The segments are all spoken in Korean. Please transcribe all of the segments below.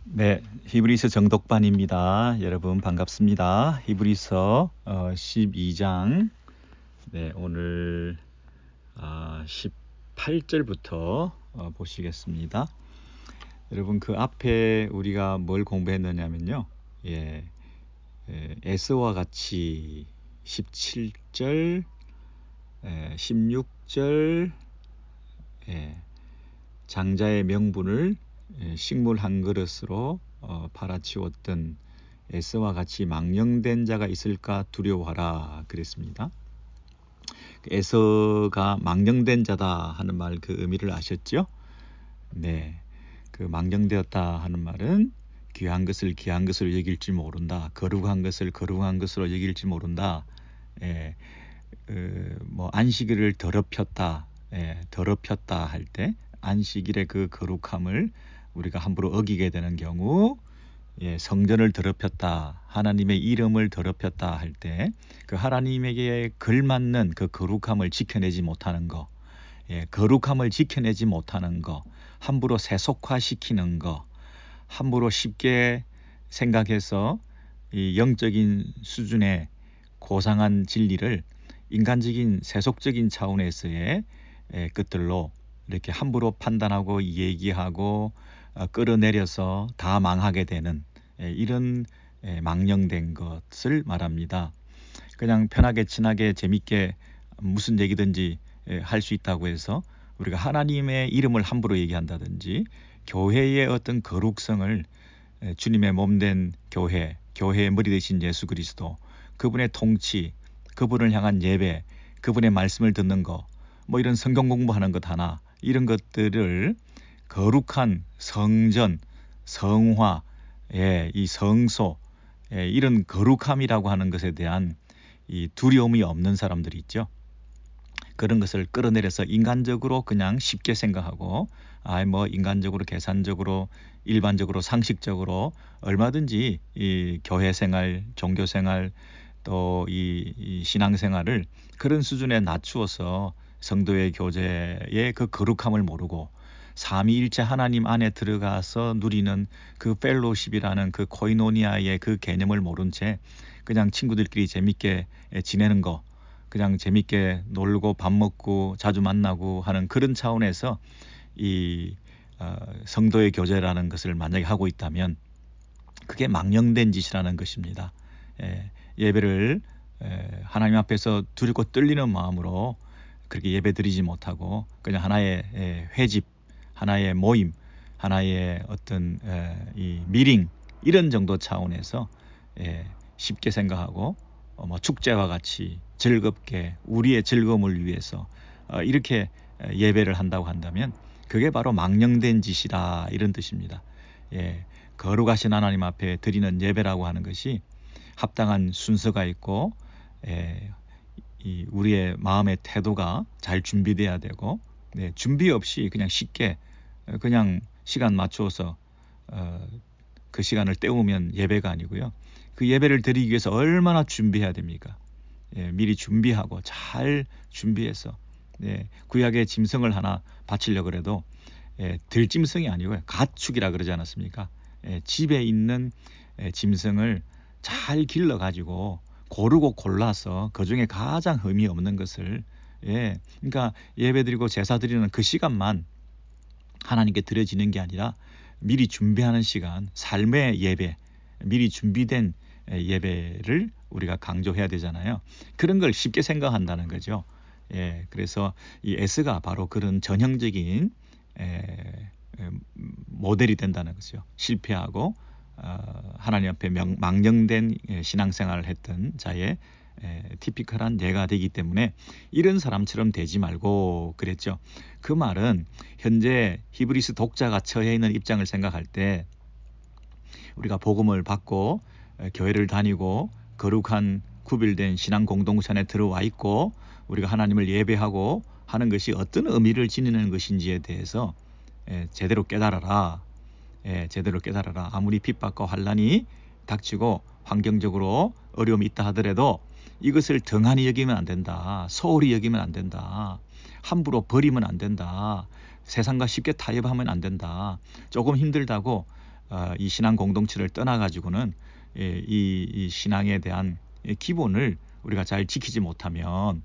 네, 히브리서 정독반입니다. 여러분 반갑습니다. 히브리서 12장, 네, 오늘 18절부터 보시겠습니다. 여러분 그 앞에 우리가 뭘 공부했느냐면요, 에서와 같이 17절, 16절, 장자의 명분을 식물 한 그릇으로 팔아치웠던 에서와 같이 망령된 자가 있을까 두려워하라 그랬습니다. 에서가 망령된 자다 하는 말 그 의미를 아셨죠? 네, 그 망령되었다 하는 말은 귀한 것을 귀한 것으로 여길지 모른다, 거룩한 것을 거룩한 것으로 여길지 모른다. 안식일을 더럽혔다, 더럽혔다 할 때 안식일의 그 거룩함을 우리가 함부로 어기게 되는 경우, 성전을 더럽혔다, 하나님의 이름을 더럽혔다 할 때 그 하나님에게 걸맞는 그 거룩함을 지켜내지 못하는 거, 거룩함을 지켜내지 못하는 거, 함부로 세속화시키는 거, 함부로 쉽게 생각해서 이 영적인 수준의 고상한 진리를 인간적인 세속적인 차원에서의 것들로 이렇게 함부로 판단하고 얘기하고 끌어내려서 다 망하게 되는 이런 망령된 것을 말합니다. 그냥 편하게 친하게 재밌게 무슨 얘기든지 할 수 있다고 해서 우리가 하나님의 이름을 함부로 얘기한다든지 교회의 어떤 거룩성을, 주님의 몸된 교회, 교회의 머리 되신 예수 그리스도, 그분의 통치, 그분을 향한 예배, 그분의 말씀을 듣는 거, 뭐 이런 성경 공부하는 것 하나, 이런 것들을 거룩한 성전, 성화, 이 성소, 이런 거룩함이라고 하는 것에 대한 이 두려움이 없는 사람들이 있죠. 그런 것을 끌어내려서 인간적으로 그냥 쉽게 생각하고, 뭐 인간적으로 계산적으로 일반적으로 상식적으로 얼마든지 이 교회 생활, 종교 생활, 또 이 신앙 생활을 그런 수준에 낮추어서 성도의 교제의 그 거룩함을 모르고 삼위일체 하나님 안에 들어가서 누리는 그 펠로십이라는 그 코이노니아의 그 개념을 모른 채 그냥 친구들끼리 재밌게 지내는 거, 그냥 재밌게 놀고 밥 먹고 자주 만나고 하는 그런 차원에서 이 성도의 교제라는 것을 만약에 하고 있다면 그게 망령된 짓이라는 것입니다. 예배를 하나님 앞에서 두렵고 떨리는 마음으로 그렇게 예배 드리지 못하고 그냥 하나의 회집, 하나의 모임, 하나의 어떤 이 미팅, 이런 정도 차원에서 쉽게 생각하고 뭐 축제와 같이 즐겁게 우리의 즐거움을 위해서 이렇게 예배를 한다고 한다면 그게 바로 망령된 짓이다, 이런 뜻입니다. 거룩하신 하나님 앞에 드리는 예배라고 하는 것이 합당한 순서가 있고, 이 우리의 마음의 태도가 잘 준비돼야 되고, 준비 없이 그냥 쉽게 그냥 시간 맞추어서 그 시간을 때우면 예배가 아니고요. 그 예배를 드리기 위해서 얼마나 준비해야 됩니까? 미리 준비하고 잘 준비해서 구약의 짐승을 하나 바치려고 해도 들짐승이 아니고요, 가축이라 그러지 않았습니까? 집에 있는 짐승을 잘 길러가지고 고르고 골라서 그 중에 가장 흠이 없는 것을, 그러니까 예배드리고 제사 드리는 그 시간만 하나님께 드려지는 게 아니라 미리 준비하는 시간, 삶의 예배, 미리 준비된 예배를 우리가 강조해야 되잖아요. 그런 걸 쉽게 생각한다는 거죠. 그래서 이 에스가 바로 그런 전형적인 모델이 된다는 것이죠. 실패하고 하나님 앞에 망령된 신앙생활을 했던 자의 티피컬한 예가 되기 때문에 이런 사람처럼 되지 말고 그랬죠. 그 말은 현재 히브리서 독자가 처해 있는 입장을 생각할 때 우리가 복음을 받고 교회를 다니고 거룩한 구별된 신앙 공동체 안에 들어와 있고 우리가 하나님을 예배하고 하는 것이 어떤 의미를 지니는 것인지에 대해서 제대로 깨달아라. 제대로 깨달아라. 아무리 핍박과 환난이 닥치고 환경적으로 어려움이 있다 하더라도 이것을 등한히 여기면 안 된다. 소홀히 여기면 안 된다. 함부로 버리면 안 된다. 세상과 쉽게 타협하면 안 된다. 조금 힘들다고 이 신앙 공동체를 떠나가지고는 이 신앙에 대한 기본을 우리가 잘 지키지 못하면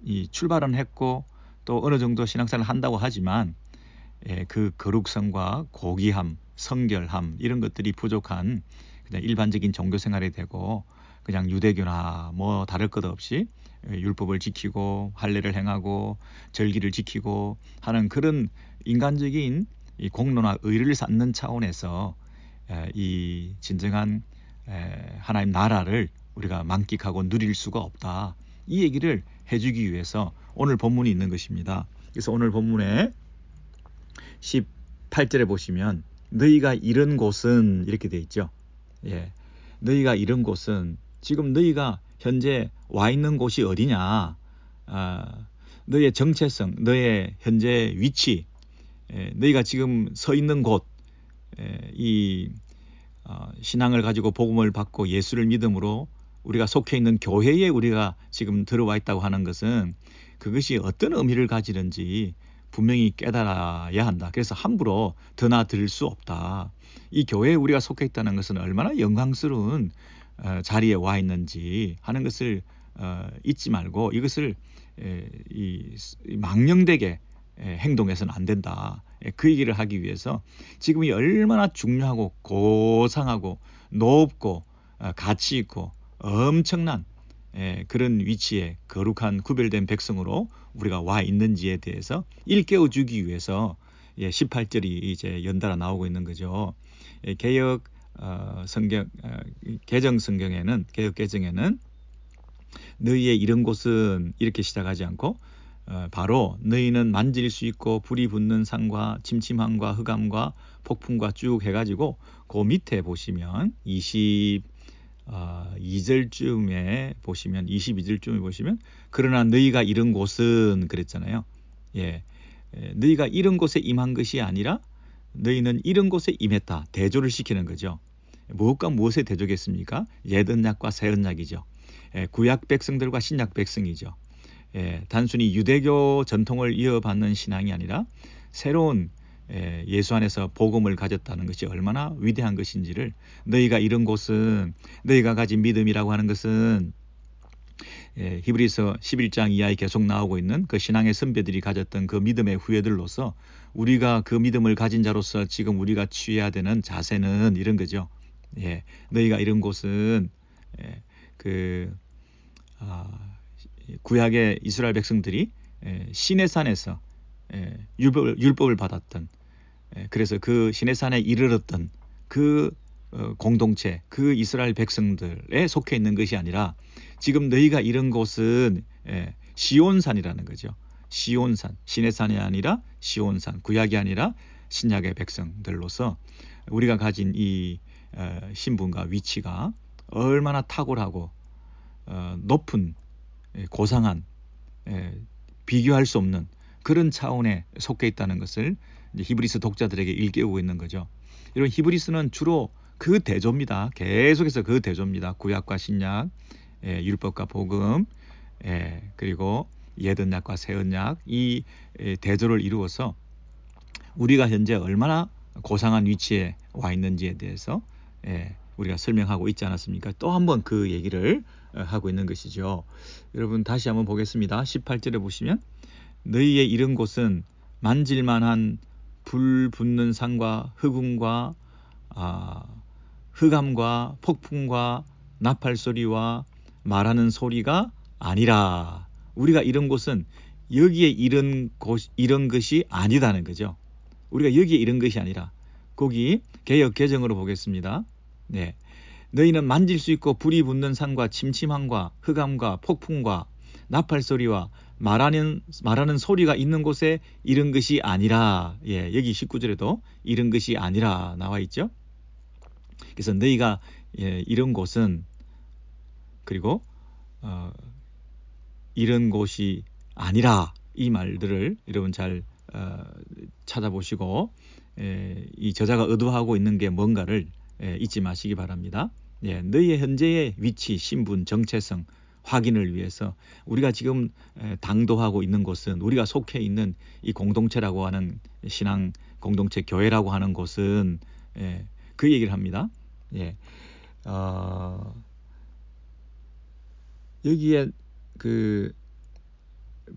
이 출발은 했고 또 어느 정도 신앙생활을 한다고 하지만 그 거룩성과 고귀함, 성결함 이런 것들이 부족한 그냥 일반적인 종교 생활이 되고 그냥 유대교나 뭐 다를 것 없이 율법을 지키고 할례를 행하고 절기를 지키고 하는 그런 인간적인 이 공로나 의를 쌓는 차원에서 이 진정한 하나님 나라를 우리가 만끽하고 누릴 수가 없다. 이 얘기를 해주기 위해서 오늘 본문이 있는 것입니다. 그래서 오늘 본문에 18절에 보시면 너희가 이른 곳은 이렇게 돼 있죠. 너희가 이른 곳은 지금 너희가 현재 와 있는 곳이 어디냐? 너의 정체성, 너의 현재 위치, 너희가 지금 서 있는 곳, 이 신앙을 가지고 복음을 받고 예수를 믿음으로 우리가 속해 있는 교회에 우리가 지금 들어와 있다고 하는 것은 그것이 어떤 의미를 가지는지 분명히 깨달아야 한다. 그래서 함부로 드나들 수 없다. 이 교회에 우리가 속해 있다는 것은 얼마나 영광스러운 자리에 와 있는지 하는 것을 잊지 말고 이것을 망령되게 행동해서는 안 된다. 그 얘기를 하기 위해서 지금이 얼마나 중요하고 고상하고 높고 가치 있고 엄청난 그런 위치에 거룩한 구별된 백성으로 우리가 와 있는지에 대해서 일깨워 주기 위해서 18절이 이제 연달아 나오고 있는 거죠. 개혁 성경 개정 성경에는 개혁 개정에는 너희의 이런 곳은 이렇게 시작하지 않고 바로 너희는 만질 수 있고 불이 붙는 산과 침침함과 흑암과 폭풍과 쭉 해가지고 그 밑에 보시면 22절쯤에 보시면 그러나 너희가 이른 곳은 그랬잖아요. 너희가 이른 곳에 임한 것이 아니라 너희는 이른 곳에 임했다. 대조를 시키는 거죠. 무엇과 무엇에 대조겠습니까? 옛 언약과 새 언약이죠. 구약 백성들과 신약 백성이죠. 단순히 유대교 전통을 이어받는 신앙이 아니라 새로운 예수 안에서 복음을 가졌다는 것이 얼마나 위대한 것인지를 너희가 이런 곳은 너희가 가진 믿음이라고 하는 것은 히브리서 11장 이하에 계속 나오고 있는 그 신앙의 선배들이 가졌던 그 믿음의 후예들로서 우리가 그 믿음을 가진 자로서 지금 우리가 취해야 되는 자세는 이런 거죠. 너희가 이런 곳은 구약의 이스라엘 백성들이 시내산에서 율법을 받았던 그래서 그 시내산에 이르렀던 그 공동체 그 이스라엘 백성들에 속해 있는 것이 아니라 지금 너희가 이런 곳은 시온산이라는 거죠. 시온산 시내산이 아니라 시온산 구약이 아니라 신약의 백성들로서 우리가 가진 이 신분과 위치가 얼마나 탁월하고 높은 고상한 비교할 수 없는 그런 차원에 속해 있다는 것을 이제 히브리서 독자들에게 일깨우고 있는 거죠. 이런 히브리서는 주로 그 대조입니다. 계속해서 그 대조입니다. 구약과 신약, 율법과 복음, 그리고 옛 언약과 새 언약 이 대조를 이루어서 우리가 현재 얼마나 고상한 위치에 와 있는지에 대해서 우리가 설명하고 있지 않았습니까? 또 한 번 그 얘기를 하고 있는 것이죠. 여러분 다시 한번 보겠습니다. 18절에 보시면 너희의 이른 곳은 만질만한 불 붙는 산과 흑음과 흑암과 폭풍과 나팔 소리와 말하는 소리가 아니라 우리가 이런 곳은 여기에 이런 것이 아니다는 거죠. 우리가 여기에 이런 것이 아니라 거기 개역 개정으로 보겠습니다. 너희는 만질 수 있고 불이 붙는 산과 침침함과 흑암과 폭풍과 나팔 소리와 말하는 소리가 있는 곳에 이런 것이 아니라 여기 19절에도 이런 것이 아니라 나와 있죠. 그래서 너희가 이런 곳은 그리고 이런 곳이 아니라 이 말들을 여러분 잘 찾아보시고 이 저자가 의도하고 있는 게 뭔가를 잊지 마시기 바랍니다. 너희의 현재의 위치, 신분, 정체성 확인을 위해서 우리가 지금 당도하고 있는 곳은 우리가 속해 있는 이 공동체라고 하는 신앙 공동체 교회라고 하는 곳은 예, 그 얘기를 합니다. 예, 여기에 그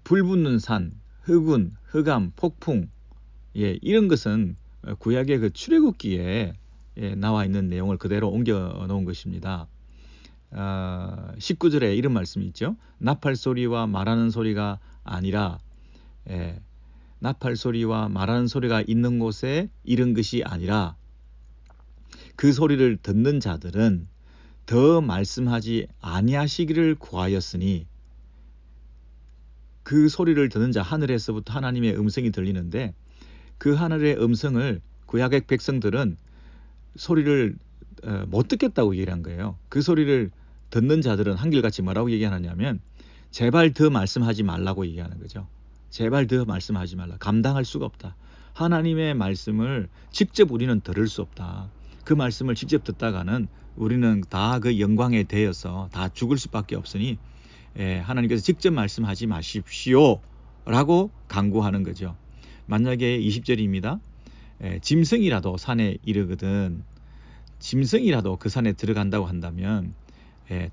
불붙는 산, 흑운, 흑암, 폭풍, 예, 이런 것은 구약의 그 출애굽기에 나와 있는 내용을 그대로 옮겨 놓은 것입니다. 19절에 이런 말씀이 있죠. 나팔 소리와 말하는 소리가 아니라, 나팔 소리와 말하는 소리가 있는 곳에 이른 것이 아니라 그 소리를 듣는 자들은 더 말씀하지 아니하시기를 구하였으니, 그 소리를 듣는 자, 하늘에서부터 하나님의 음성이 들리는데 그 하늘의 음성을 구약의 백성들은 소리를 못 듣겠다고 얘기한 거예요. 그 소리를 듣는 자들은 한결같이 뭐라고 얘기하느냐면 제발 더 말씀하지 말라고 얘기하는 거죠. 제발 더 말씀하지 말라. 감당할 수가 없다. 하나님의 말씀을 직접 우리는 들을 수 없다. 그 말씀을 직접 듣다가는 우리는 다 그 영광에 대여서 다 죽을 수밖에 없으니 하나님께서 직접 말씀하지 마십시오 라고 강구하는 거죠. 만약에 20절입니다. 짐승이라도 산에 이르거든 짐승이라도 그 산에 들어간다고 한다면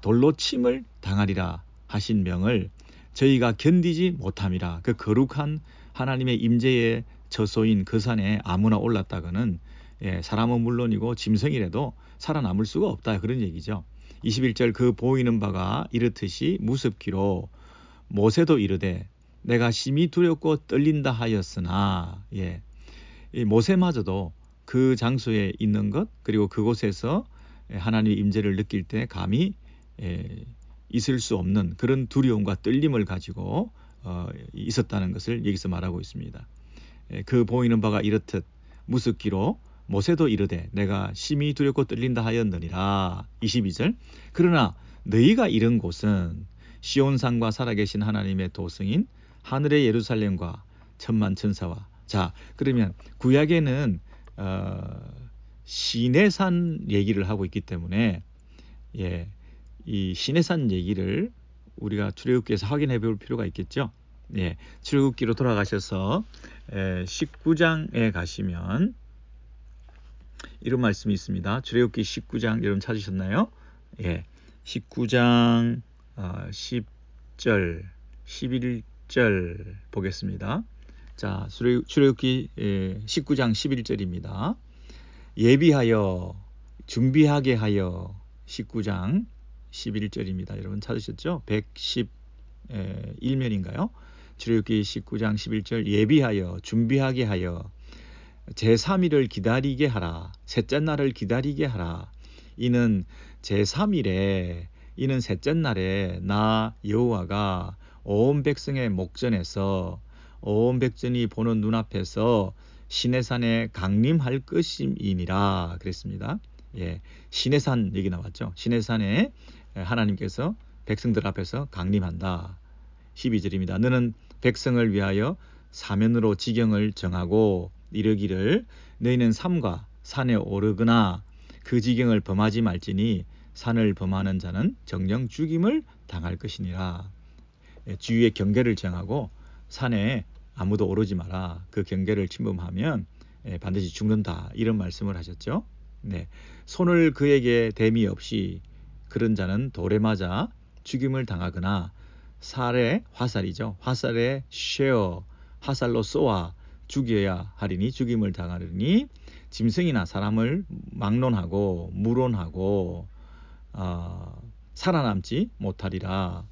돌로 침을 당하리라 하신 명을 저희가 견디지 못함이라. 그 거룩한 하나님의 임재의 처소인 그 산에 아무나 올랐다가는 사람은 물론이고 짐승이라도 살아남을 수가 없다, 그런 얘기죠. 21절 그 보이는 바가 이렇듯이 무섭기로 모세도 이르되 내가 심히 두렵고 떨린다 하였으나, 이 모세마저도 그 장소에 있는 것, 그리고 그곳에서 하나님의 임재를 느낄 때 감히 있을 수 없는 그런 두려움과 떨림을 가지고 있었다는 것을 여기서 말하고 있습니다. 그 보이는 바가 이렇듯 무섭기로 모세도 이르되 내가 심히 두렵고 떨린다 하였느니라. 22절 그러나 너희가 이른 곳은 시온산과 살아계신 하나님의 도성인 하늘의 예루살렘과 천만 천사와. 자, 그러면 구약에는 시내산 얘기를 하고 있기 때문에 이 시내산 얘기를 우리가 출애굽기에서 확인해 볼 필요가 있겠죠. 출애굽기로 돌아가셔서 19장에 가시면 이런 말씀이 있습니다. 출애굽기 19장 여러분 찾으셨나요? 19장 10절 11절 보겠습니다. 자, 출애굽기 19장 11절입니다. 예비하여 준비하게 하여 19장 11절입니다. 여러분 찾으셨죠? 111면인가요? 출애굽기 19장 11절 예비하여 준비하게 하여 제3일을 기다리게 하라. 셋째 날을 기다리게 하라. 이는 제3일에 이는 셋째 날에 나 여호와가 온 백성의 목전에서 온 백성이 보는 눈앞에서 시내산에 강림할 것임이니라 그랬습니다. 시내산 얘기 나왔죠. 시내산에 하나님께서 백성들 앞에서 강림한다. 12절입니다. 너는 백성을 위하여 사면으로 지경을 정하고 이르기를 너희는 삼가 산에 오르거나 그 지경을 범하지 말지니 산을 범하는 자는 정령 죽임을 당할 것이니라. 주위의 경계를 정하고 산에 아무도 오르지 마라. 그 경계를 침범하면 반드시 죽는다. 이런 말씀을 하셨죠. 손을 그에게 댐이 없이 그런 자는 돌에 맞아 죽임을 당하거나 살에 화살이죠. 화살에 쉐어 화살로 쏘아 죽여야 하리니 죽임을 당하리니 짐승이나 사람을 막론하고 무론하고 살아남지 못하리라.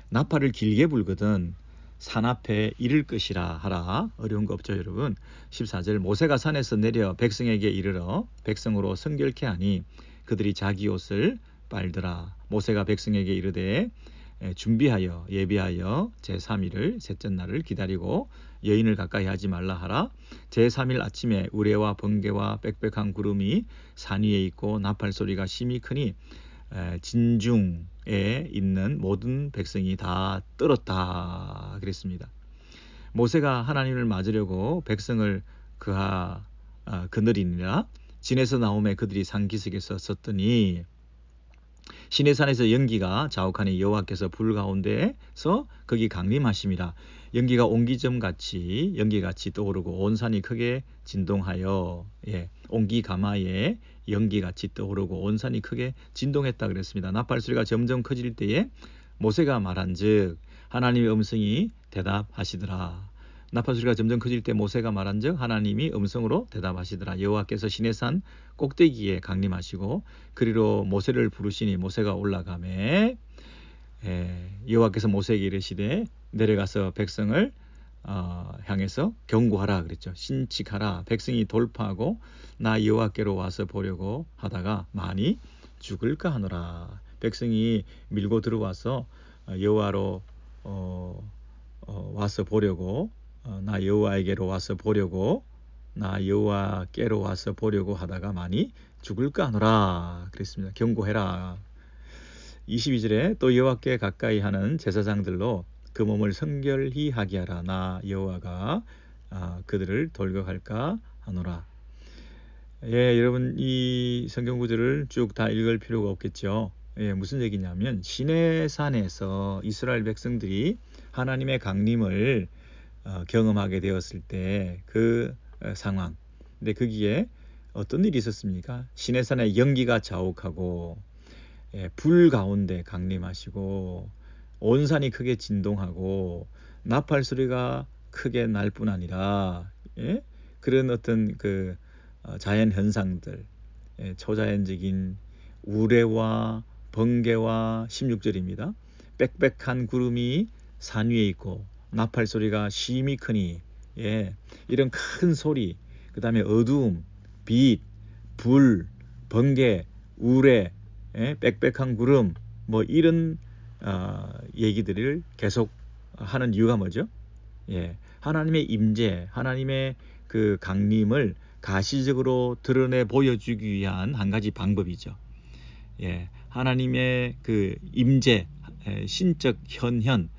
나팔을 길게 불거든 산 앞에 이를 것이라 하라. 어려운 거 없죠 여러분. 14절 모세가 산에서 내려 백성에게 이르러 백성으로 성결케 하니 그들이 자기 옷을 빨더라. 모세가 백성에게 이르되 준비하여 예비하여 제3일을 셋째 날을 기다리고 여인을 가까이 하지 말라 하라. 제3일 아침에 우레와 번개와 빽빽한 구름이 산 위에 있고 나팔 소리가 심히 크니 진중에 있는 모든 백성이 다 떨었다 그랬습니다. 모세가 하나님을 맞으려고 백성을 거느리니라. 진에서 나오매 그들이 산기슭에서 섰더니 시내산에서 연기가 자욱하니 여호와께서 불 가운데서 거기 강림하심이라. 연기가 옹기점같이 연기같이 떠오르고 온 산이 크게 진동하여 옹기 가마에 연기같이 떠오르고 온 산이 크게 진동했다 그랬습니다. 나팔 소리가 점점 커질 때에 모세가 말한즉 하나님의 음성이 대답하시더라. 나팔 소리가 점점 커질 때 모세가 말한즉 하나님이 음성으로 대답하시더라. 여호와께서 시내산 꼭대기에 강림하시고 그리로 모세를 부르시니 모세가 올라가매 여호와께서 모세에게 이르시되 내려가서 백성을 향해서 경고하라 그랬죠. 신칙하라. 백성이 돌파하고 나 여호와께로 와서 보려고 하다가 많이 죽을까 하노라. 백성이 밀고 들어와서 여호와로 와서 보려고 나 여호와에게로 와서 보려고 나 여호와께로 와서 보려고 하다가 많이 죽을까 하노라 그랬습니다. 경고해라. 22절에 또 여호와께 가까이 하는 제사장들로 그 몸을 성결히 하게 하라. 나 여호와가 그들을 돌격할까 하노라. 여러분 이 성경 구절을 쭉 다 읽을 필요가 없겠죠. 무슨 얘기냐면 시내산에서 이스라엘 백성들이 하나님의 강림을 경험하게 되었을 때 그 상황. 근데 거기에 어떤 일이 있었습니까? 시내산에 연기가 자욱하고 불 가운데 강림하시고 온 산이 크게 진동하고 나팔 소리가 크게 날 뿐 아니라 그런 어떤 그 자연 현상들, 초자연적인 우레와 번개와 16절입니다. 빽빽한 구름이 산 위에 있고 나팔 소리가 심히 크니 이런 큰 소리, 그 다음에 어두움, 빛, 불, 번개, 우레, 빽빽한 구름 뭐 이런 얘기들을 계속 하는 이유가 뭐죠? 하나님의 임재, 하나님의 그 강림을 가시적으로 드러내 보여주기 위한 한 가지 방법이죠. 하나님의 그 임재, 신적 현현,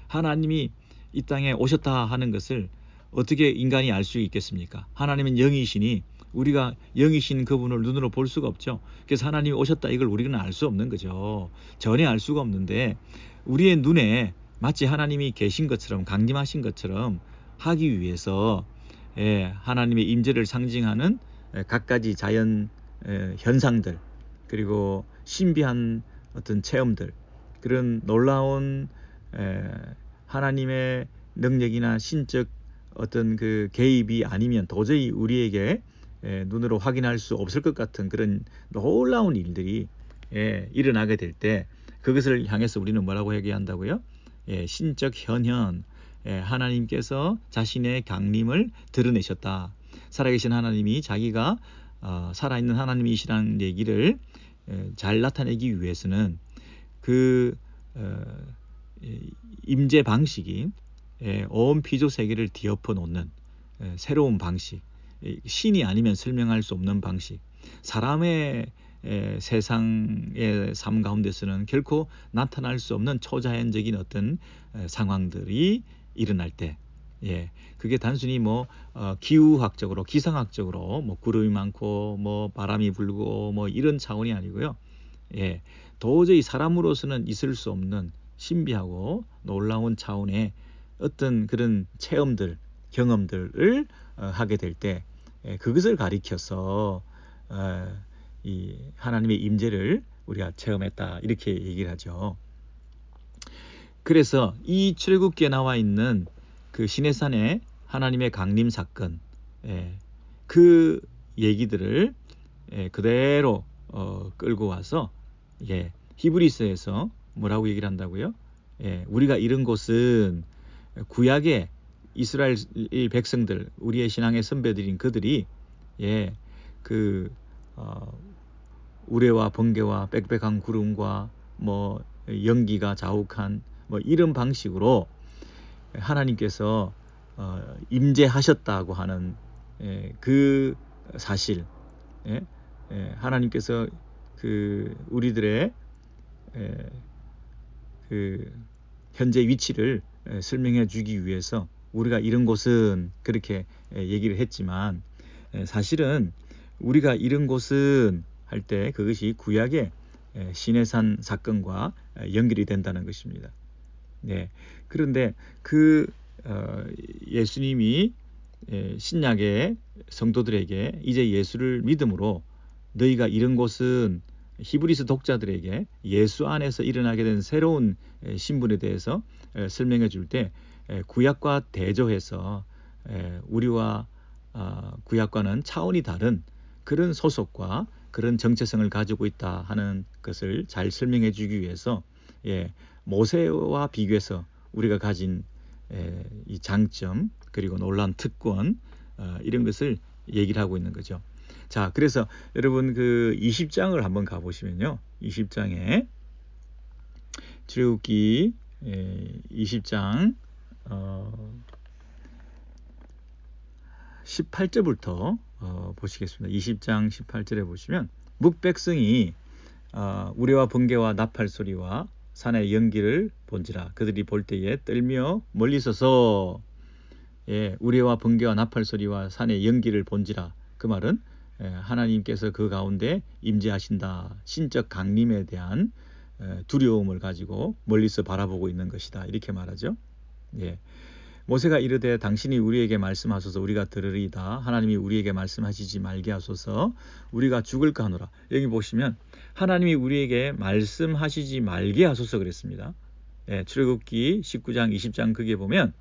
하나님이 이 땅에 오셨다 하는 것을 어떻게 인간이 알 수 있겠습니까? 하나님은 영이시니 우리가 영이신 그분을 눈으로 볼 수가 없죠. 그래서 하나님이 오셨다 이걸 우리는 알 수 없는 거죠. 전혀 알 수가 없는데 우리의 눈에 마치 하나님이 계신 것처럼 강림하신 것처럼 하기 위해서 하나님의 임재를 상징하는 갖가지 자연 현상들 그리고 신비한 어떤 체험들 그런 놀라운 하나님의 능력이나 신적 어떤 그 개입이 아니면 도저히 우리에게 눈으로 확인할 수 없을 것 같은 그런 놀라운 일들이 일어나게 될 때 그것을 향해서 우리는 뭐라고 얘기한다고요? 신적 현현, 하나님께서 자신의 강림을 드러내셨다. 살아계신 하나님이 자기가 살아있는 하나님이시라는 얘기를 잘 나타내기 위해서는 그 임재 방식이 온 피조 세계를 뒤엎어 놓는 새로운 방식, 신이 아니면 설명할 수 없는 방식, 사람의 세상의 삶 가운데서는 결코 나타날 수 없는 초자연적인 어떤 상황들이 일어날 때, 그게 단순히 뭐 기후학적으로, 기상학적으로 뭐 구름이 많고 뭐 바람이 불고 뭐 이런 차원이 아니고요. 도저히 사람으로서는 있을 수 없는 신비하고 놀라운 차원의 어떤 그런 체험들, 경험들을 하게 될 때 그것을 가리켜서 이 하나님의 임재를 우리가 체험했다 이렇게 얘기를 하죠. 그래서 이 출애굽기에 나와 있는 그 시내산의 하나님의 강림 사건, 그 얘기들을 그대로 끌고 와서 히브리서에서 뭐라고 얘기를 한다고요? 우리가 이런 곳은 구약의 이스라엘 백성들, 우리의 신앙의 선배들인 그들이 그 우레와 번개와 빽빽한 구름과 뭐 연기가 자욱한 뭐 이런 방식으로 하나님께서 임재하셨다고 하는 그 사실, 하나님께서 그 우리들의 그 현재 위치를 설명해 주기 위해서 우리가 이런 곳은 그렇게 얘기를 했지만 사실은 우리가 이런 곳은 할 때 그것이 구약의 시내산 사건과 연결이 된다는 것입니다. 네. 그런데 그 예수님이 신약의 성도들에게 이제 예수를 믿음으로 너희가 이런 것은 히브리서 독자들에게 예수 안에서 일어나게 된 새로운 신분에 대해서 설명해 줄 때 구약과 대조해서 우리와 구약과는 차원이 다른 그런 소속과 그런 정체성을 가지고 있다 하는 것을 잘 설명해 주기 위해서 모세와 비교해서 우리가 가진 이 장점 그리고 놀라운 특권 이런 것을 얘기를 하고 있는 거죠. 자, 그래서 여러분 그 20장을 한번 가보시면요. 20장에 출애굽기 20장 18절부터 보시겠습니다. 20장 18절에 보시면 묵백성이 우레와 번개와 나팔 소리와 산의 연기를 본지라 그들이 볼 때에 떨며 멀리 서서 우레와 번개와 나팔 소리와 산의 연기를 본지라 그 말은 하나님께서 그 가운데 임재하신다. 신적 강림에 대한 두려움을 가지고 멀리서 바라보고 있는 것이다. 이렇게 말하죠. 모세가 이르되 당신이 우리에게 말씀하소서 우리가 들으리이다. 하나님이 우리에게 말씀하시지 말게 하소서 우리가 죽을까 하노라. 여기 보시면 하나님이 우리에게 말씀하시지 말게 하소서 그랬습니다. 출애굽기 19장 20장 거기에 보면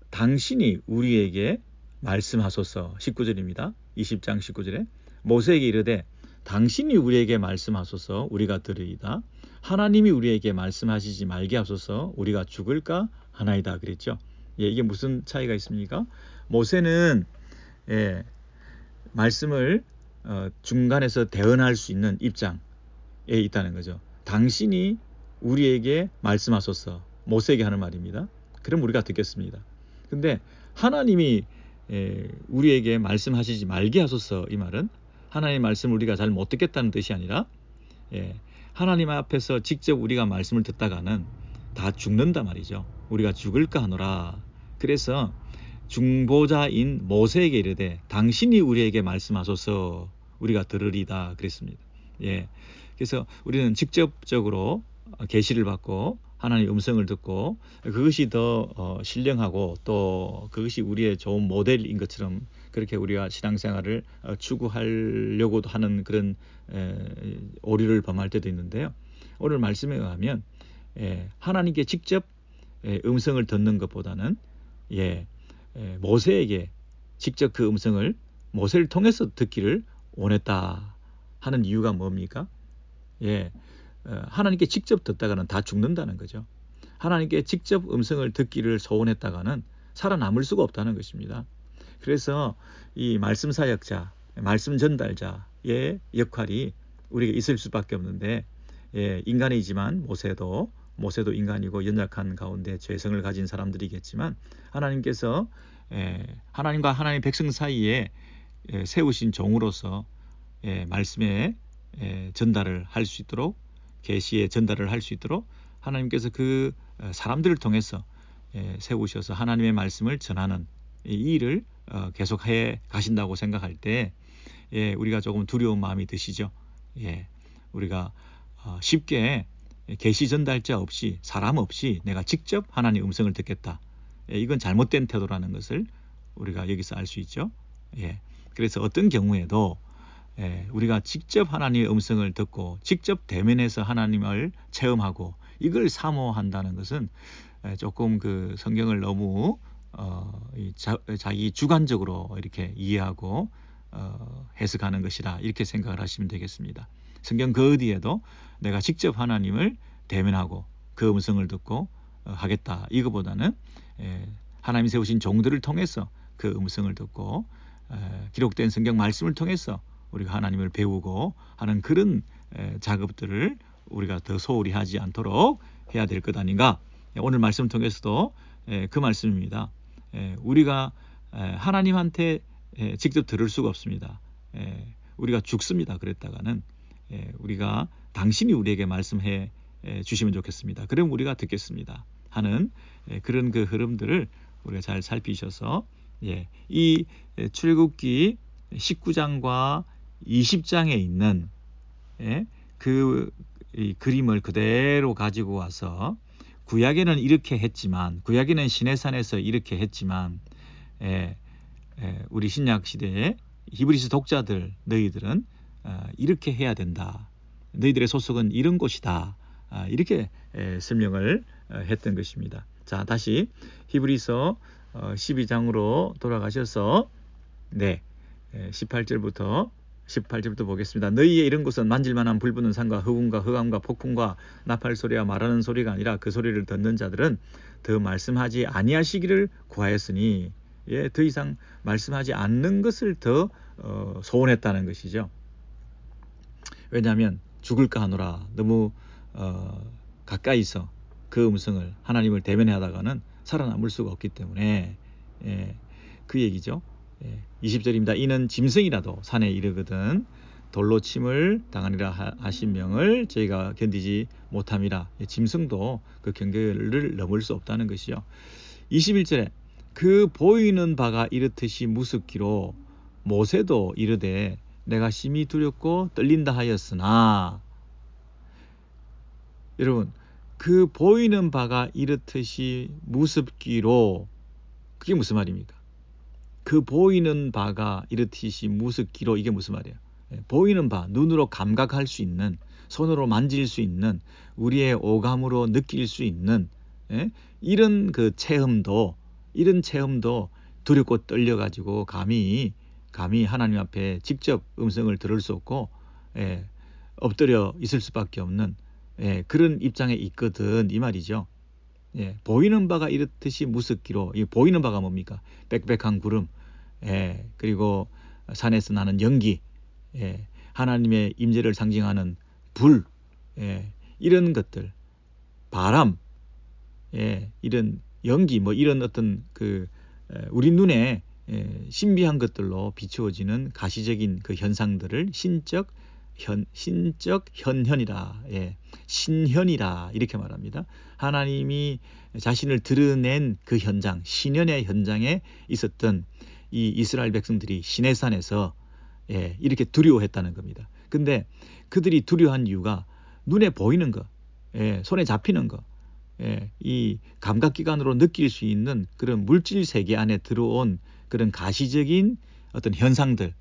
당신이 우리에게 말씀하소서 19절입니다. 20장 19절에 모세에게 이르되 당신이 우리에게 말씀하소서 우리가 들으리이다. 하나님이 우리에게 말씀하시지 말게 하소서 우리가 죽을까 하나이다 그랬죠. 이게 무슨 차이가 있습니까? 모세는 말씀을 중간에서 대언할 수 있는 입장에 있다는 거죠. 당신이 우리에게 말씀하소서 모세에게 하는 말입니다. 그럼 우리가 듣겠습니다. 근데 하나님이 우리에게 말씀하시지 말게 하소서 이 말은 하나님의 말씀을 우리가 잘 못 듣겠다는 뜻이 아니라 하나님 앞에서 직접 우리가 말씀을 듣다가는 다 죽는다 말이죠. 우리가 죽을까 하노라. 그래서 중보자인 모세에게 이르되 당신이 우리에게 말씀하소서 우리가 들으리다 그랬습니다. 그래서 우리는 직접적으로 계시를 받고 하나님의 음성을 듣고 그것이 더 신령하고 또 그것이 우리의 좋은 모델인 것처럼 그렇게 우리가 신앙생활을 추구하려고도 하는 그런 오류를 범할 때도 있는데요. 오늘 말씀에 의하면 하나님께 직접 음성을 듣는 것보다는 모세에게 직접 그 음성을 모세를 통해서 듣기를 원했다 하는 이유가 뭡니까? 하나님께 직접 듣다가는 다 죽는다는 거죠. 하나님께 직접 음성을 듣기를 소원했다가는 살아남을 수가 없다는 것입니다. 그래서 이 말씀 사역자, 말씀 전달자의 역할이 우리가 있을 수밖에 없는데 인간이지만 모세도 인간이고 연약한 가운데 죄성을 가진 사람들이겠지만 하나님께서 하나님과 하나님의 백성 사이에 세우신 종으로서 말씀의 전달을 할 수 있도록 계시의 전달을 할 수 있도록 하나님께서 그 사람들을 통해서 세우셔서 하나님의 말씀을 전하는 이 일을 계속해 가신다고 생각할 때 우리가 조금 두려운 마음이 드시죠. 우리가 쉽게 계시 전달자 없이 사람 없이 내가 직접 하나님의 음성을 듣겠다. 이건 잘못된 태도라는 것을 우리가 여기서 알 수 있죠. 그래서 어떤 경우에도 우리가 직접 하나님의 음성을 듣고 직접 대면해서 하나님을 체험하고 이걸 사모한다는 것은 조금 그 성경을 너무 자기 주관적으로 이렇게 이해하고 해석하는 것이라 이렇게 생각을 하시면 되겠습니다. 성경 그 어디에도 내가 직접 하나님을 대면하고 그 음성을 듣고 하겠다. 이거보다는 하나님이 세우신 종들을 통해서 그 음성을 듣고 기록된 성경 말씀을 통해서 우리가 하나님을 배우고 하는 그런 작업들을 우리가 더 소홀히 하지 않도록 해야 될 것 아닌가. 오늘 말씀을 통해서도 그 말씀입니다. 우리가 하나님한테 직접 들을 수가 없습니다. 우리가 죽습니다. 그랬다가는 우리가 당신이 우리에게 말씀해 주시면 좋겠습니다. 그럼 우리가 듣겠습니다. 하는 그런 그 흐름들을 우리가 잘 살피셔서 이 출애굽기 19장과 20장에 있는 그 이 그림을 그대로 가지고 와서 구약에는 이렇게 했지만, 구약에는 시내산에서 이렇게 했지만, 우리 신약 시대에 히브리서 독자들, 너희들은 이렇게 해야 된다. 너희들의 소속은 이런 곳이다. 이렇게 설명을 했던 것입니다. 자, 다시 히브리서 12장으로 돌아가셔서 18절부터 보겠습니다. 너희의 이런 곳은 만질만한 불붙는 산과 흑운과 흑암과 폭풍과 나팔 소리와 말하는 소리가 아니라 그 소리를 듣는 자들은 더 말씀하지 아니하시기를 구하였으니, 더 이상 말씀하지 않는 것을 더 소원했다는 것이죠. 왜냐하면 죽을까 하노라, 너무 가까이서 그 음성을, 하나님을 대면하다가는 살아남을 수가 없기 때문에 그 얘기죠. 20절입니다. 이는 짐승이라도 산에 이르거든 돌로 침을 당하니라 하신 명을 저희가 견디지 못함이라. 짐승도 그 경계를 넘을 수 없다는 것이요. 21절에 그 보이는 바가 이렇듯이 무섭기로 모세도 이르되 내가 심히 두렵고 떨린다 하였으나, 여러분, 그 보이는 바가 이렇듯이 무섭기로, 그게 무슨 말입니까? 그 보이는 바가 이렇듯이 무섭기로, 이게 무슨 말이에요? 보이는 바, 눈으로 감각할 수 있는, 손으로 만질 수 있는, 우리의 오감으로 느낄 수 있는 이런 그 체험도, 두렵고 떨려가지고 감히 하나님 앞에 직접 음성을 들을 수 없고 엎드려 있을 수밖에 없는 그런 입장에 있거든, 이 말이죠. 보이는 바가 이렇듯이 무섭기로, 이 보이는 바가 뭡니까? 빽빽한 구름, 그리고 산에서 나는 연기, 하나님의 임재를 상징하는 불, 이런 것들, 바람, 이런 연기, 뭐 이런 어떤 우리 눈에 신비한 것들로 비추어지는 가시적인 그 현상들을 신적 현현이라, 신현이라 이렇게 말합니다. 하나님이 자신을 드러낸 그 현장, 신현의 현장에 있었던 이 이스라엘 백성들이 시내산에서 이렇게 두려워했다는 겁니다. 근데 그들이 두려워한 이유가 눈에 보이는 거, 손에 잡히는 거, 이 감각기관으로 느낄 수 있는 그런 물질 세계 안에 들어온 그런 가시적인 어떤 현상들,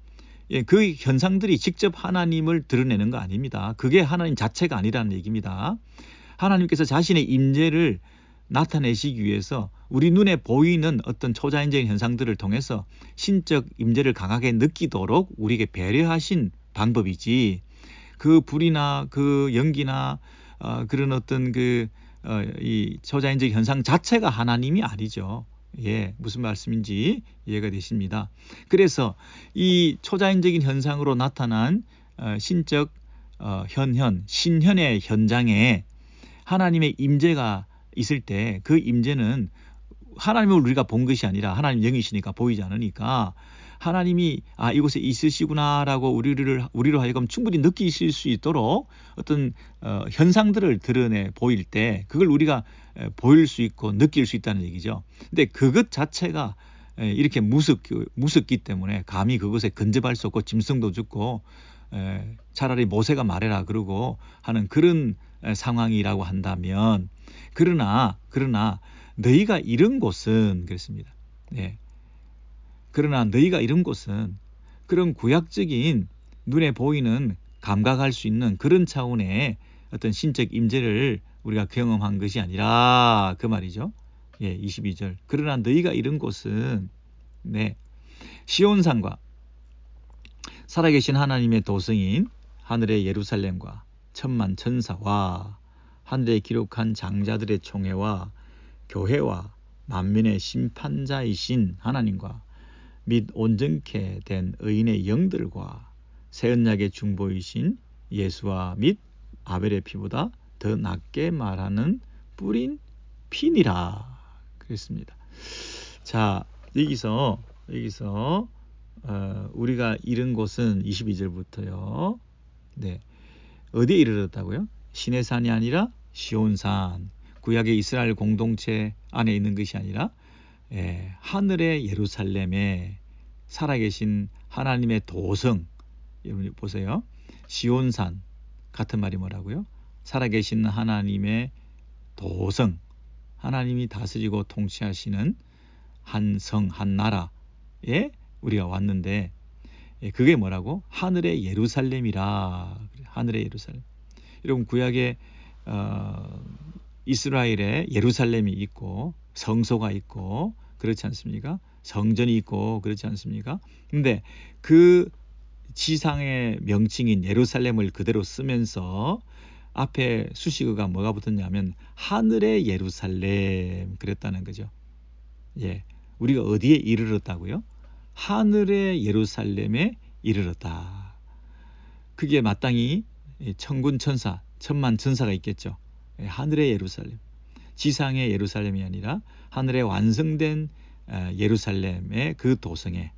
그 현상들이 직접 하나님을 드러내는 거 아닙니다. 그게 하나님 자체가 아니라는 얘기입니다. 하나님께서 자신의 임재를 나타내시기 위해서 우리 눈에 보이는 어떤 초자연적인 현상들을 통해서 신적 임재를 강하게 느끼도록 우리에게 배려하신 방법이지, 그 불이나 그 연기나 그런 어떤 이 초자연적 현상 자체가 하나님이 아니죠. 무슨 말씀인지 이해가 되십니다. 그래서 이 초자연적인 현상으로 나타난 신적 신현의 현장에 하나님의 임재가 있을 때, 그 임재는 하나님을 우리가 본 것이 아니라 하나님 영이시니까 보이지 않으니까 하나님이 이곳에 있으시구나라고 우리로 하여금 충분히 느끼실 수 있도록 어떤 현상들을 드러내 보일 때 그걸 우리가 보일 수 있고 느낄 수 있다는 얘기죠. 근데 그것 자체가 이렇게 무섭기 때문에 감히 그것에 근접할 수 없고 짐승도 죽고 차라리 모세가 말해라 그러고 하는 그런 상황이라고 한다면, 그러나 너희가 이런 곳은 그렇습니다. 그러나 너희가 이런 곳은 그런 구약적인 눈에 보이는 감각할 수 있는 그런 차원의 어떤 신적 임재를 우리가 경험한 것이 아니라, 그 말이죠. 22절. 그러나 너희가 이런 곳은 시온산과 살아계신 하나님의 도성인 하늘의 예루살렘과 천만 천사와 하늘에 기록한 장자들의 총회와 교회와 만민의 심판자이신 하나님과 및 온전케 된 의인의 영들과 새 언약의 중보이신 예수와 및 아벨의 피보다 더 낫게 말하는 뿌린 피니라 그랬습니다. 자, 여기서 우리가 이른 곳은 22절부터요. 어디에 이르렀다고요? 시내산이 아니라 시온산, 구약의 이스라엘 공동체 안에 있는 것이 아니라 하늘의 예루살렘에 살아계신 하나님의 도성, 여러분 보세요. 시온산 같은 말이 뭐라고요? 살아계신 하나님의 도성, 하나님이 다스리고 통치하시는 한 성, 한 나라에 우리가 왔는데, 그게 뭐라고? 하늘의 예루살렘이라. 하늘의 예루살렘. 여러분, 구약에 이스라엘에 예루살렘이 있고 성소가 있고 그렇지 않습니까? 성전이 있고 그렇지 않습니까? 근데 그 지상의 명칭인 예루살렘을 그대로 쓰면서 앞에 수식어가 뭐가 붙었냐면 하늘의 예루살렘 그랬다는 거죠. 예, 우리가 어디에 이르렀다고요? 하늘의 예루살렘에 이르렀다. 그게 마땅히 천군 천사, 천만 천사가 있겠죠. 하늘의 예루살렘, 지상의 예루살렘이 아니라 하늘에 완성된 예루살렘의 그 도성에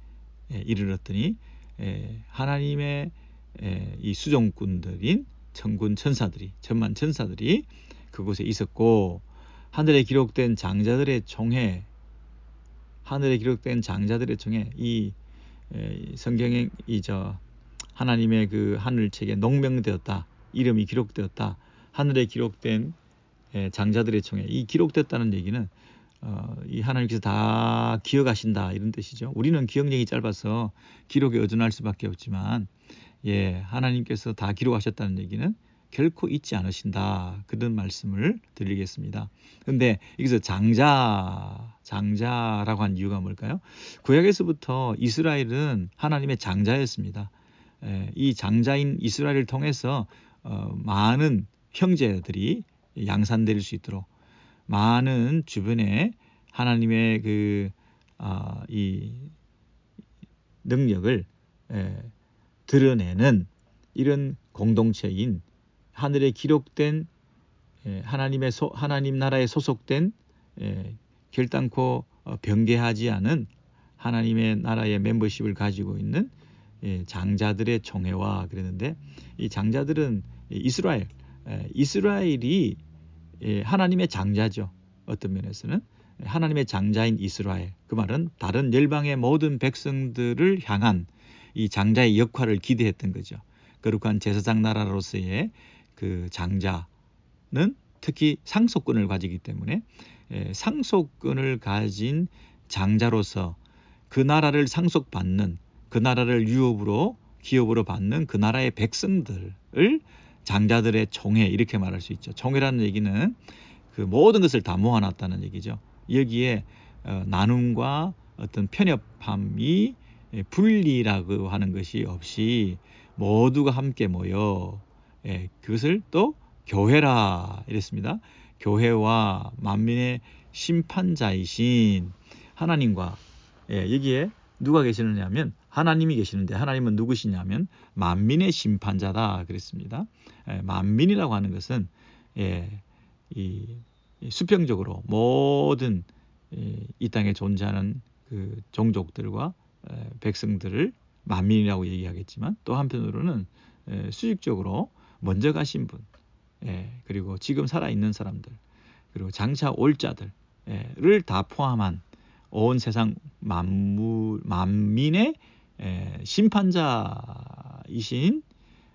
이르렀더니 하나님의 이 수종꾼들인 천군 천사들이, 천만 천사들이 그곳에 있었고, 하늘에 기록된 장자들의 총회, 하늘에 기록된 장자들의 총회, 이 성경에 하나님의 그 하늘책에 농명되었다, 이름이 기록되었다, 하늘에 기록된 장자들의 총회, 이 기록됐다는 얘기는 이 하나님께서 다 기억하신다 이런 뜻이죠. 우리는 기억력이 짧아서 기록에 의존할 수밖에 없지만, 하나님께서 다 기록하셨다는 얘기는 결코 잊지 않으신다, 그런 말씀을 드리겠습니다. 그런데 여기서 장자라고 한 이유가 뭘까요? 구약에서부터 이스라엘은 하나님의 장자였습니다. 이 장자인 이스라엘을 통해서 많은 형제들이 양산될 수 있도록, 많은 주변에 하나님의 이 능력을 드러내는 이런 공동체인, 하늘에 기록된 하나님 나라에 소속된 결단코 변개하지 않은 하나님의 나라의 멤버십을 가지고 있는 장자들의 총회와 그랬는데, 이 장자들은 이스라엘이 하나님의 장자죠. 어떤 면에서는 하나님의 장자인 이스라엘, 그 말은 다른 열방의 모든 백성들을 향한 이 장자의 역할을 기대했던 거죠. 거룩한 제사장 나라로서의 그 장자는 특히 상속권을 가지기 때문에 상속권을 가진 장자로서 그 나라를 상속받는, 그 나라를 기업으로 받는 그 나라의 백성들을 장자들의 총회, 이렇게 말할 수 있죠. 총회라는 얘기는 그 모든 것을 다 모아놨다는 얘기죠. 여기에 나눔과 어떤 편협함이 분리라고 하는 것이 없이 모두가 함께 모여 그것을 또 교회라 이랬습니다. 교회와 만민의 심판자이신 하나님과, 여기에 누가 계시느냐면 하나님이 계시는데, 하나님은 누구시냐면 만민의 심판자다 그랬습니다. 만민이라고 하는 것은 이 수평적으로 모든 이 땅에 존재하는 그 종족들과 백성들을 만민이라고 얘기하겠지만, 또 한편으로는 수직적으로 먼저 가신 분, 그리고 지금 살아있는 사람들, 그리고 장차 올 자들을 다 포함한 온 세상 만민의 심판자이신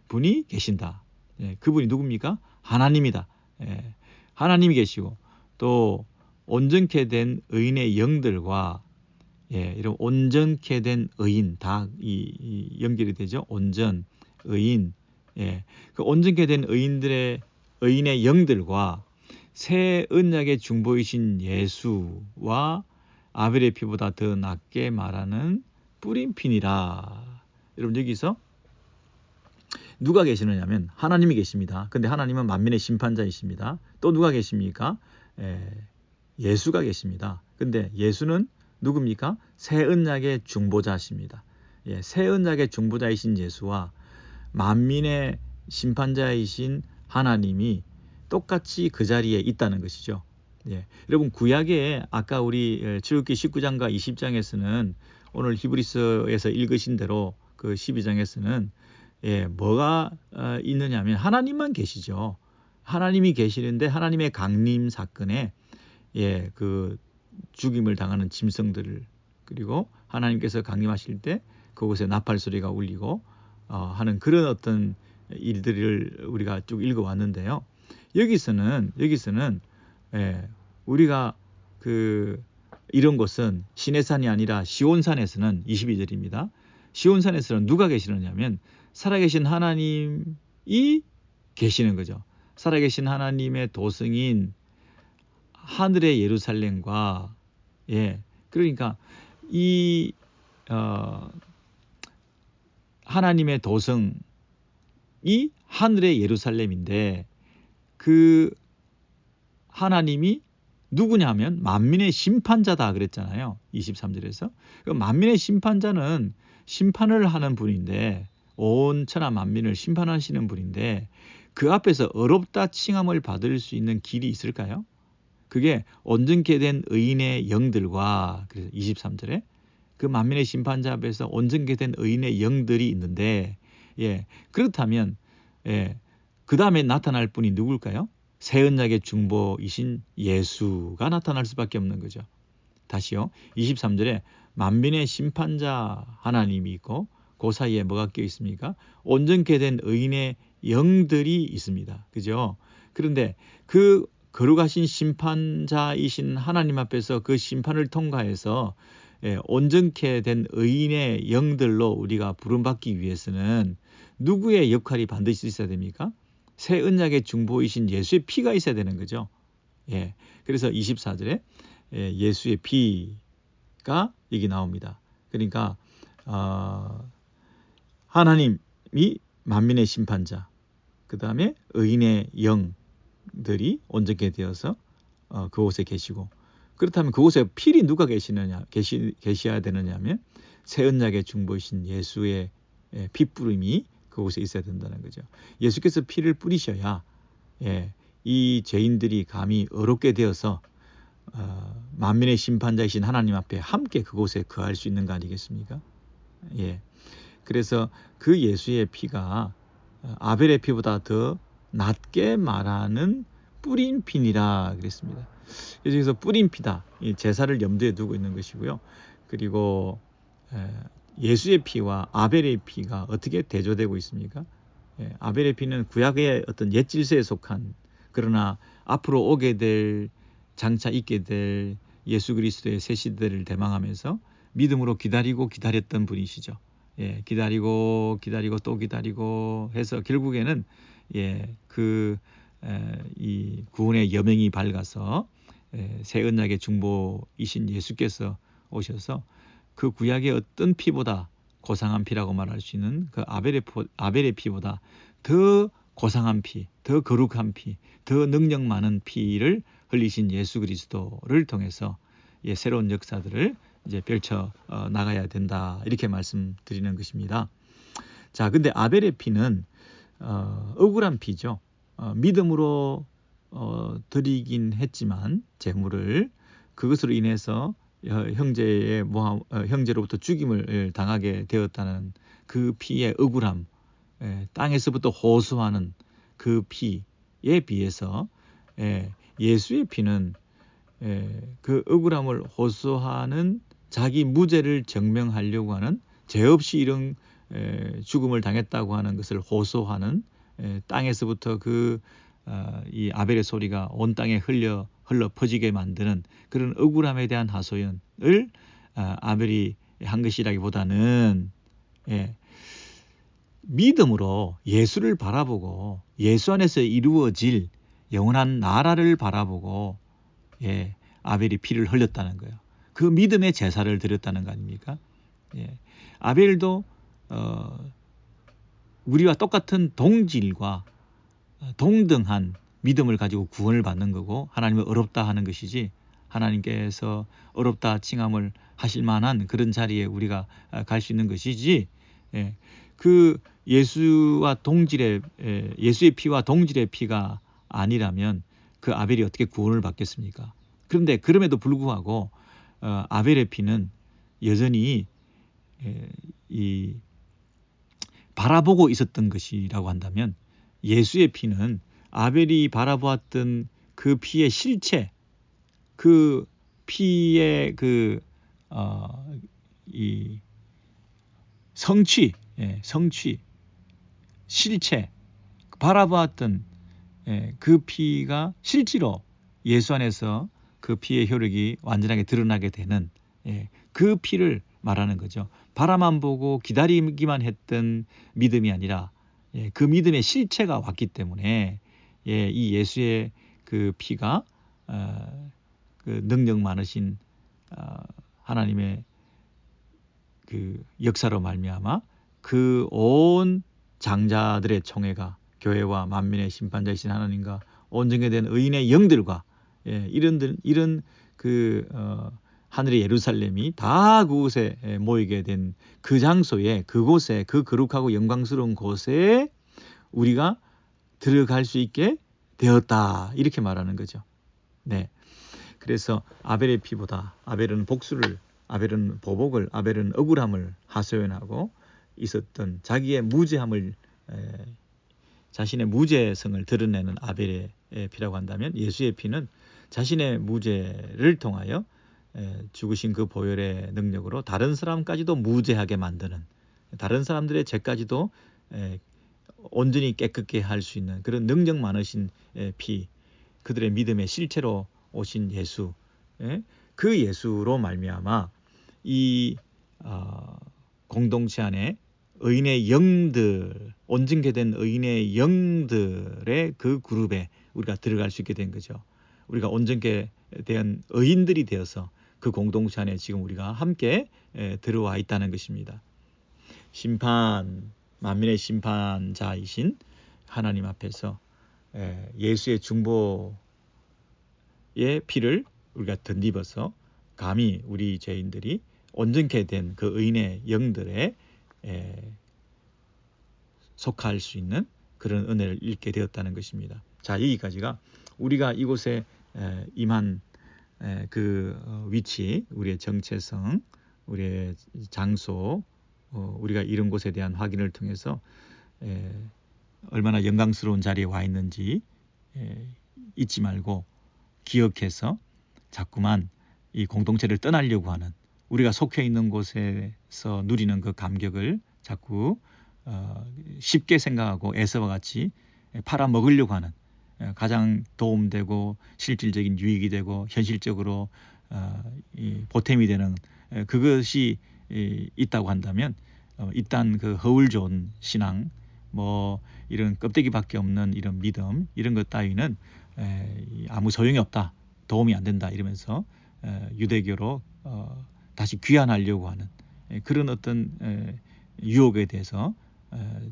분이 계신다. 그분이 누굽니까? 하나님이다. 하나님이 계시고, 또 온전케 된 의인의 영들과, 이런 온전케 된 의인, 다 이 연결이 되죠. 온전, 의인, 그 온전케 된 의인의 영들과 새 언약의 중보이신 예수와 아벨의 피보다 더 낫게 말하는 뿌림핀이라. 여러분, 여기서 누가 계시느냐면 하나님이 계십니다. 근데 하나님은 만민의 심판자이십니다. 또 누가 계십니까? 예수가 계십니다. 근데 예수는 누굽니까? 새 언약의 중보자십니다. 새 언약의 중보자이신 예수와 만민의 심판자이신 하나님이 똑같이 그 자리에 있다는 것이죠. 여러분, 구약에 아까 우리 출애굽기 19장과 20장에서는, 오늘 히브리서에서 읽으신 대로 그 12장에서는 뭐가 있느냐면 하나님만 계시죠. 하나님이 계시는데 하나님의 강림 사건에 그 죽임을 당하는 짐승들을, 그리고 하나님께서 강림하실 때 그곳에 나팔 소리가 울리고 하는 그런 어떤 일들을 우리가 쭉 읽어왔는데요. 여기서는 우리가 이런 곳은 시내산이 아니라 시온산에서는 22절입니다. 시온산에서는 누가 계시느냐면 살아계신 하나님이 계시는 거죠. 살아계신 하나님의 도성인 하늘의 예루살렘과 그러니까 이 하나님의 도성이 하늘의 예루살렘인데 그 하나님이 누구냐면 만민의 심판자다 그랬잖아요. 23절에서. 그 만민의 심판자는 심판을 하는 분인데 온 천하 만민을 심판하시는 분인데 그 앞에서 어렵다 칭함을 받을 수 있는 길이 있을까요? 그게 온전케 된 의인의 영들과 그래서 23절에 그 만민의 심판자 앞에서 온전케 된 의인의 영들이 있는데 그렇다면 그 다음에 나타날 분이 누굴까요? 새 언약의 중보이신 예수가 나타날 수밖에 없는 거죠. 다시요. 23절에 만민의 심판자 하나님이 있고 그 사이에 뭐가 껴 있습니까? 온전케 된 의인의 영들이 있습니다. 그죠? 그런데 그 거룩하신 심판자이신 하나님 앞에서 그 심판을 통과해서 온전케 된 의인의 영들로 우리가 부름받기 위해서는 누구의 역할이 반드시 있어야 됩니까? 새 언약의 중보이신 예수의 피가 있어야 되는 거죠. 그래서 24절에 예수의 피가 여기 나옵니다. 그러니까 하나님이 만민의 심판자, 그 다음에 의인의 영들이 온전케 되어서 그곳에 계시고, 그렇다면 그곳에 필히 누가 계셔야 되느냐면 새 언약의 중보이신 예수의 피뿌림이 그곳에 있어야 된다는 거죠. 예수께서 피를 뿌리셔야 이 죄인들이 감히 어렵게 되어서 만민의 심판자이신 하나님 앞에 함께 그곳에 거할 수 있는 거 아니겠습니까? 그래서 그 예수의 피가 아벨의 피보다 더 낫게 말하는 뿌린 피니라 그랬습니다. 그래서 뿌린 피다. 이 제사를 염두에 두고 있는 것이고요. 그리고 예수의 피와 아벨의 피가 어떻게 대조되고 있습니까? 아벨의 피는 구약의 어떤 옛 질서에 속한, 그러나 앞으로 오게 될, 장차 있게 될 예수 그리스도의 새 시대를 대망하면서 믿음으로 기다렸던 분이시죠. 기다리고 또 기다리고 해서 결국에는 이 구원의 여명이 밝아서 새 언약의 중보이신 예수께서 오셔서 그 구약의 어떤 피보다 고상한 피라고 말할 수 있는 그 아벨의 피보다 더 고상한 피, 더 거룩한 피, 더 능력 많은 피를 흘리신 예수 그리스도를 통해서 새로운 역사들을 이제 펼쳐 나가야 된다, 이렇게 말씀드리는 것입니다. 자, 근데 아벨의 피는 억울한 피죠. 믿음으로 드리긴 했지만 제물을, 그것으로 인해서 형제로부터 죽임을 당하게 되었다는 그 피의 억울함, 땅에서부터 호소하는 그 피에 비해서 예수의 피는 그 억울함을 호소하는, 자기 무죄를 증명하려고 하는, 죄 없이 이런 죽음을 당했다고 하는 것을 호소하는, 땅에서부터 이 아벨의 소리가 온 땅에 흘러 퍼지게 만드는 그런 억울함에 대한 하소연을 아벨이 한 것이라기보다는 믿음으로 예수를 바라보고 예수 안에서 이루어질 영원한 나라를 바라보고 아벨이 피를 흘렸다는 거예요. 그 믿음의 제사를 드렸다는 거 아닙니까? 아벨도 우리와 똑같은 동질과 동등한 믿음을 가지고 구원을 받는 거고, 하나님을 어렵다 하는 것이지, 하나님께서 어렵다 칭함을 하실 만한 그런 자리에 우리가 갈 수 있는 것이지, 그 예수의 피와 동질의 피가 아니라면 그 아벨이 어떻게 구원을 받겠습니까? 그런데 그럼에도 불구하고 아벨의 피는 여전히 바라보고 있었던 것이라고 한다면, 예수의 피는 아벨이 바라보았던 그 피의 실체, 그 피의 이 성취, 실체, 바라보았던 그 피가 실제로 예수 안에서 그 피의 효력이 완전하게 드러나게 되는 그 피를 말하는 거죠. 바라만 보고 기다리기만 했던 믿음이 아니라 그 믿음의 실체가 왔기 때문에 이 예수의 그 피가 그 능력 많으신 하나님의 그 역사로 말미암아 그 온 장자들의 총회가 교회와 만민의 심판자이신 하나님과 온전히 된 의인의 영들과 이런 그 하늘의 예루살렘이 다 그곳에 모이게 된 그 장소에 그곳에 그 거룩하고 영광스러운 곳에 우리가 들어갈 수 있게 되었다 이렇게 말하는 거죠. 네. 그래서 아벨의 피보다 아벨은 보복을 아벨은 억울함을 하소연하고 있었던 자기의 무죄함을 자신의 무죄성을 드러내는 아벨의 피라고 한다면 예수의 피는 자신의 무죄를 통하여 죽으신 그 보혈의 능력으로 다른 사람까지도 무죄하게 만드는 다른 사람들의 죄까지도 온전히 깨끗게 할 수 있는 그런 능력 많으신 피 그들의 믿음의 실체로 오신 예수 그 예수로 말미암아 이 공동체 안에 의인의 영들 온전케 된 의인의 영들의 그 그룹에 우리가 들어갈 수 있게 된 거죠. 우리가 온전케 된 의인들이 되어서 그 공동체 안에 지금 우리가 함께 들어와 있다는 것입니다. 만민의 심판자이신 하나님 앞에서 예수의 중보의 피를 우리가 덧입어서 감히 우리 죄인들이 온전케 된 그 의인의 영들에 속할 수 있는 그런 은혜를 잃게 되었다는 것입니다. 자, 여기까지가 우리가 이곳에 임한 그 위치, 우리의 정체성, 우리의 장소, 우리가 이런 곳에 대한 확인을 통해서 얼마나 영광스러운 자리에 와 있는지 잊지 말고 기억해서 자꾸만 이 공동체를 떠나려고 하는 우리가 속해 있는 곳에서 누리는 그 감격을 자꾸 쉽게 생각하고 에서와 같이 팔아먹으려고 하는 가장 도움되고 실질적인 유익이 되고 현실적으로 보탬이 되는 그것이 있다고 한다면 일단 그 허울 좋은 신앙 뭐 이런 껍데기밖에 없는 이런 믿음 이런 것 따위는 아무 소용이 없다 도움이 안 된다 이러면서 유대교로 다시 귀환하려고 하는 그런 어떤 유혹에 대해서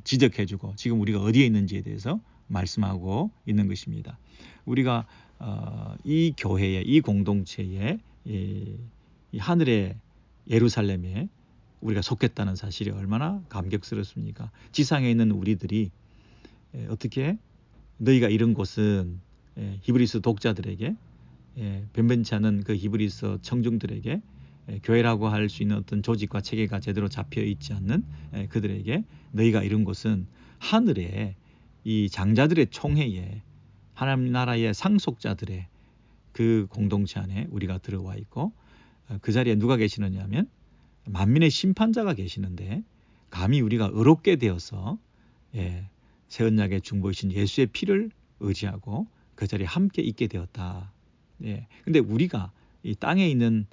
지적해주고 지금 우리가 어디에 있는지에 대해서 말씀하고 있는 것입니다. 우리가 이 교회에 이 공동체에 이 하늘의 예루살렘에 우리가 속했다는 사실이 얼마나 감격스럽습니까? 지상에 있는 우리들이 어떻게 너희가 이런 곳은 히브리서 독자들에게 변변치 않은 그 히브리서 청중들에게 교회라고 할 수 있는 어떤 조직과 체계가 제대로 잡혀 있지 않는 그들에게 너희가 이런 곳은 하늘의 이 장자들의 총회에 하나님 나라의 상속자들의 그 공동체 안에 우리가 들어와 있고 그 자리에 누가 계시느냐 하면 만민의 심판자가 계시는데 감히 우리가 의롭게 되어서 새 언약의 중보이신 예수의 피를 의지하고 그 자리에 함께 있게 되었다. 근데 우리가 이 땅에 있는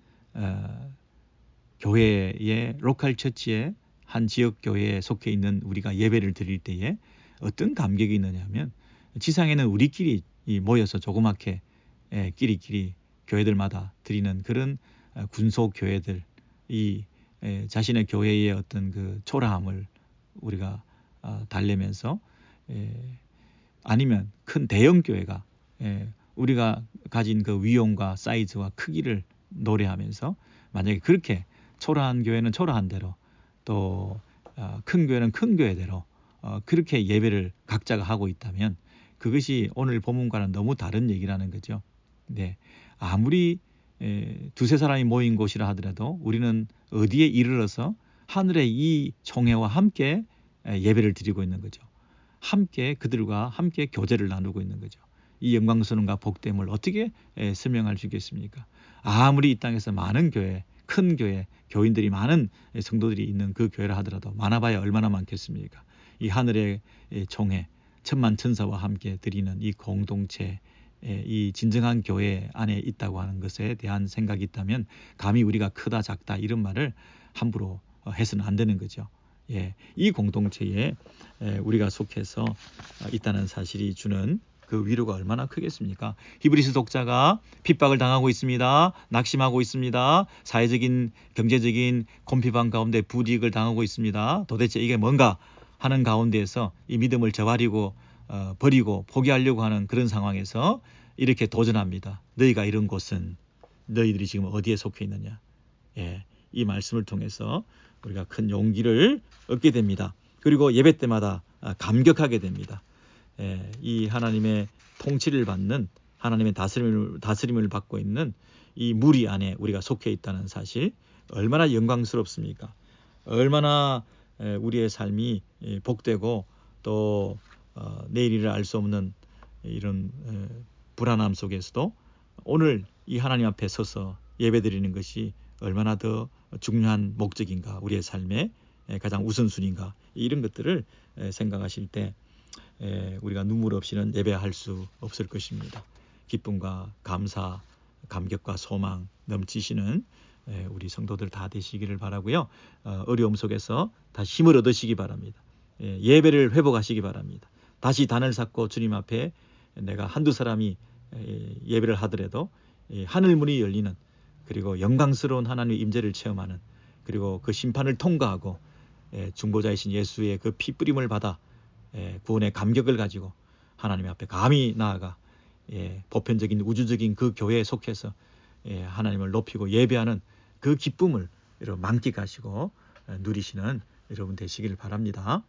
교회의 로컬 처치의 한 지역 교회에 속해 있는 우리가 예배를 드릴 때에 어떤 감격이 있느냐 하면 지상에는 우리끼리 모여서 조그맣게 끼리끼리 교회들마다 드리는 그런 군속 교회들 이 자신의 교회의 어떤 그 초라함을 우리가 달래면서 아니면 큰 대형 교회가 우리가 가진 그 위용과 사이즈와 크기를 노래하면서 만약에 그렇게 초라한 교회는 초라한 대로 또 큰 교회는 큰 교회대로 그렇게 예배를 각자가 하고 있다면 그것이 오늘 본문과는 너무 다른 얘기라는 거죠. 네, 아무리 두세 사람이 모인 곳이라 하더라도 우리는 어디에 이르러서 하늘의 이 총회와 함께 예배를 드리고 있는 거죠. 함께 그들과 함께 교제를 나누고 있는 거죠. 이 영광스러움과 복됨을 어떻게 설명할 수 있겠습니까? 아무리 이 땅에서 많은 교회, 큰 교회, 교인들이 많은 성도들이 있는 그 교회라 하더라도 많아봐야 얼마나 많겠습니까? 이 하늘의 총회, 천만 천사와 함께 드리는 이 공동체, 이 진정한 교회 안에 있다고 하는 것에 대한 생각이 있다면 감히 우리가 크다 작다 이런 말을 함부로 해서는 안 되는 거죠. 이 공동체에 우리가 속해서 있다는 사실이 주는 그 위로가 얼마나 크겠습니까? 히브리서 독자가 핍박을 당하고 있습니다. 낙심하고 있습니다. 사회적인, 경제적인 곤핍한 가운데 불이익을 당하고 있습니다. 도대체 이게 뭔가 하는 가운데에서 이 믿음을 저버리고 버리고 포기하려고 하는 그런 상황에서 이렇게 도전합니다. 너희가 이런 곳은 너희들이 지금 어디에 속해 있느냐? 이 말씀을 통해서 우리가 큰 용기를 얻게 됩니다. 그리고 예배 때마다 감격하게 됩니다. 이 하나님의 통치를 받는, 하나님의 다스림을 받고 있는 이 무리 안에 우리가 속해 있다는 사실, 얼마나 영광스럽습니까? 얼마나 우리의 삶이 복되고 또 내일을 알 수 없는 이런 불안함 속에서도 오늘 이 하나님 앞에 서서 예배드리는 것이 얼마나 더 중요한 목적인가, 우리의 삶의 가장 우선순위인가, 이런 것들을 생각하실 때 우리가 눈물 없이는 예배할 수 없을 것입니다. 기쁨과 감사, 감격과 소망 넘치시는 우리 성도들 다 되시기를 바라고요. 어려움 속에서 다시 힘을 얻으시기 바랍니다. 예배를 회복하시기 바랍니다. 다시 단을 쌓고 주님 앞에 내가 한두 사람이 예배를 하더라도 하늘 문이 열리는, 그리고 영광스러운 하나님의 임재를 체험하는, 그리고 그 심판을 통과하고 중보자이신 예수의 그 피 뿌림을 받아 구원의 감격을 가지고 하나님 앞에 감히 나아가 보편적인 우주적인 그 교회에 속해서 하나님을 높이고 예배하는 그 기쁨을 여러분 만끽하시고 누리시는 여러분 되시길 바랍니다.